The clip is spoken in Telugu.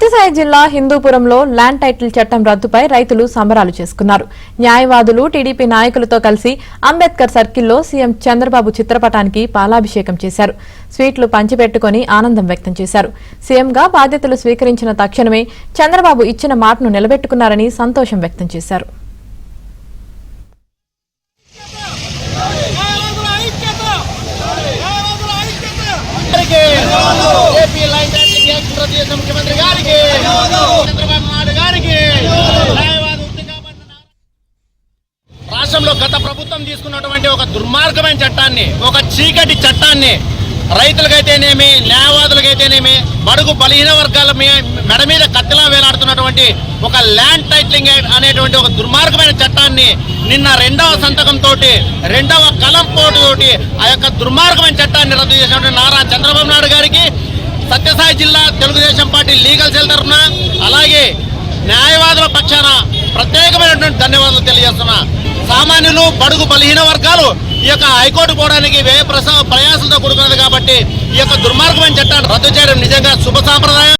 సత్యసాయి జిల్లా హిందూపురంలో ల్యాండ్ టైటిల్ చట్టం రద్దుపై రైతులు సంబరాలు చేసుకున్నారు. న్యాయవాదులు, టీడీపీ నాయకులతో కలిసి అంబేద్కర్ సర్కిల్లో సీఎం చంద్రబాబు చిత్రపటానికి పాలాభిషేకం చేశారు. స్వీట్లు పంచిపెట్టుకుని ఆనందం వ్యక్తం చేశారు. సీఎంగా బాధ్యతలు స్వీకరించిన తక్షణమే చంద్రబాబు ఇచ్చిన మాటను నిలబెట్టుకున్నారని సంతోషం వ్యక్తం చేశారు. ముఖ్యమంత్రి గారికి, చంద్రబాబు నాయుడు గారికి, రాష్ట్రంలో గత ప్రభుత్వం తీసుకున్నటువంటి ఒక దుర్మార్గమైన చట్టాన్ని, ఒక చీకటి చట్టాన్ని రైతులకైతేనేమి, న్యాయవాదులకైతేనేమి, బడుగు బలహీన వర్గాల మెడ మీద కత్తిలా వేలాడుతున్నటువంటి ఒక ల్యాండ్ టైటిలింగ్ అనేటువంటి ఒక దుర్మార్గమైన చట్టాన్ని నిన్న రెండవ సంతకంతో, రెండవ కలం పోటుతోటి ఆ యొక్క దుర్మార్గమైన చట్టాన్ని రద్దు చేసినటువంటి నారా చంద్రబాబు నాయుడు గారికి సత్యసాయి జిల్లా తెలుగుదేశం పార్టీ లీగల్ సెల్ తరఫున, అలాగే న్యాయవాదుల పక్షాన ప్రత్యేకమైనటువంటి ధన్యవాదాలు తెలియజేస్తున్నా. సామాన్యులు, బడుగు బలహీన వర్గాలు ఈ యొక్క హైకోర్టు పోవడానికి ప్రయాసంతో కూడుకున్నది కాబట్టి ఈ యొక్క దుర్మార్గమైన చట్టాన్ని రద్దు చేయడం నిజంగా శుభ సాంప్రదాయం.